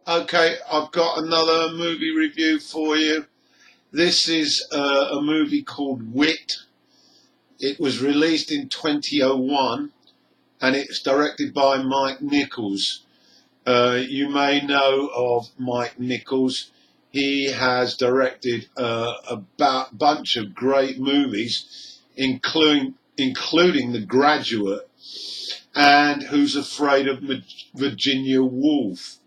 Okay, I've got another movie review for you. This is a movie called Wit. It was released in 2001 and it's directed by Mike Nichols. You may know of Mike Nichols. He has directed bunch of great movies, including The Graduate and Who's Afraid of Virginia Woolf.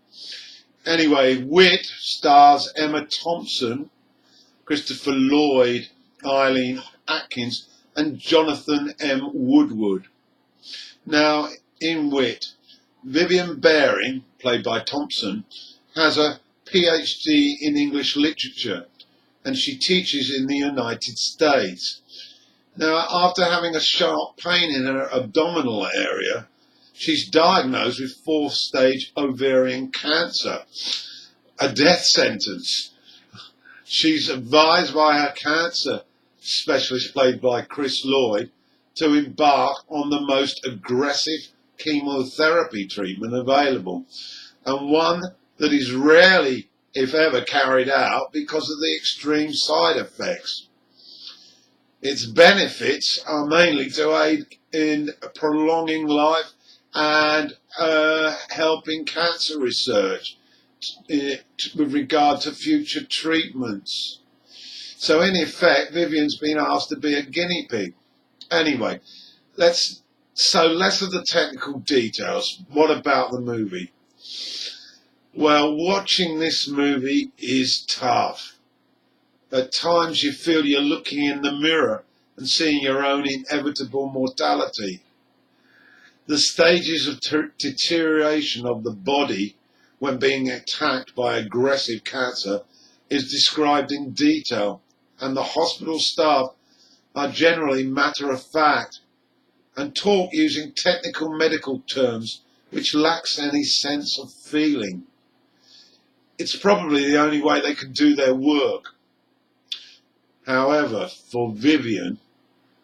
Anyway, Wit stars Emma Thompson, Christopher Lloyd, Eileen Atkins, and Jonathan M. Woodward. Now, in Wit, Vivian Baring, played by Thompson, has a PhD in English literature, and she teaches in the United States. Now, after having a sharp pain in her abdominal area, she's diagnosed with fourth-stage ovarian cancer, a death sentence. She's advised by her cancer specialist, played by Chris Lloyd, to embark on the most aggressive chemotherapy treatment available, and one that is rarely, if ever, carried out because of the extreme side effects. Its benefits are mainly to aid in prolonging life and helping cancer research with regard to future treatments. So in effect, Vivian's been asked to be a guinea pig. Anyway, less of the technical details. What about the movie? Well, watching this movie is tough. At times you feel you're looking in the mirror and seeing your own inevitable mortality. The stages of deterioration of the body when being attacked by aggressive cancer is described in detail, and the hospital staff are generally matter-of-fact and talk using technical medical terms which lacks any sense of feeling. It's probably the only way they can do their work. However, for Vivian,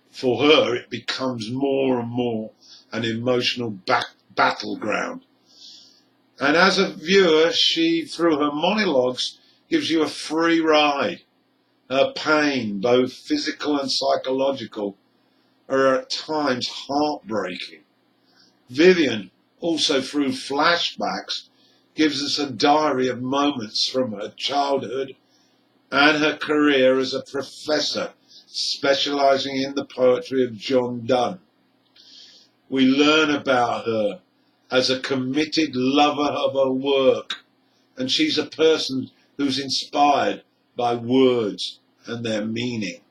for her, it becomes more and more an emotional battleground. And as a viewer, she, through her monologues, gives you a free ride. Her pain, both physical and psychological, are at times heartbreaking. Vivian, also through flashbacks, gives us a diary of moments from her childhood and her career as a professor specializing in the poetry of John Donne. We learn about her as a committed lover of her work, and she's a person who's inspired by words and their meaning.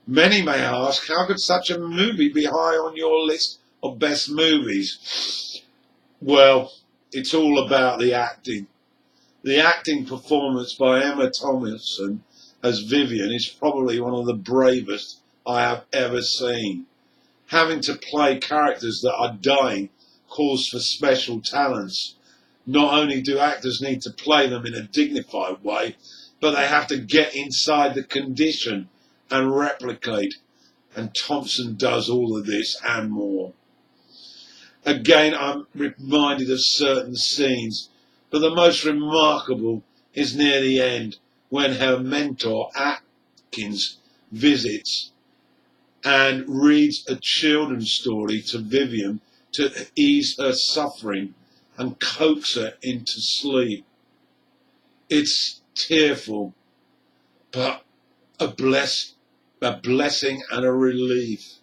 Many may ask, how could such a movie be high on your list of best movies? Well, it's all about the acting. The acting performance by Emma Thompson as Vivian is probably one of the bravest I have ever seen. Having to play characters that are dying calls for special talents. Not only do actors need to play them in a dignified way, but they have to get inside the condition and replicate. And Thompson does all of this and more. Again, I'm reminded of certain scenes, but the most remarkable is near the end, when her mentor, Atkins, visits and reads a children's story to Vivian to ease her suffering and coax her into sleep. It's tearful, but a blessing and a relief.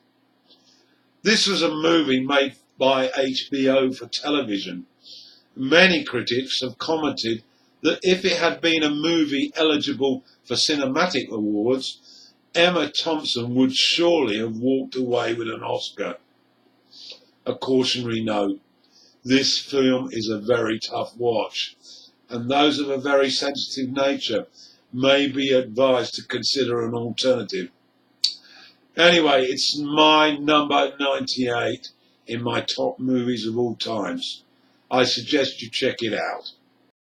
This was a movie made by HBO for television. Many critics have commented that if it had been a movie eligible for cinematic awards, Emma Thompson would surely have walked away with an Oscar. A cautionary note: this film is a very tough watch, and those of a very sensitive nature may be advised to consider an alternative. Anyway, it's my number 98 in my top movies of all times. I suggest you check it out.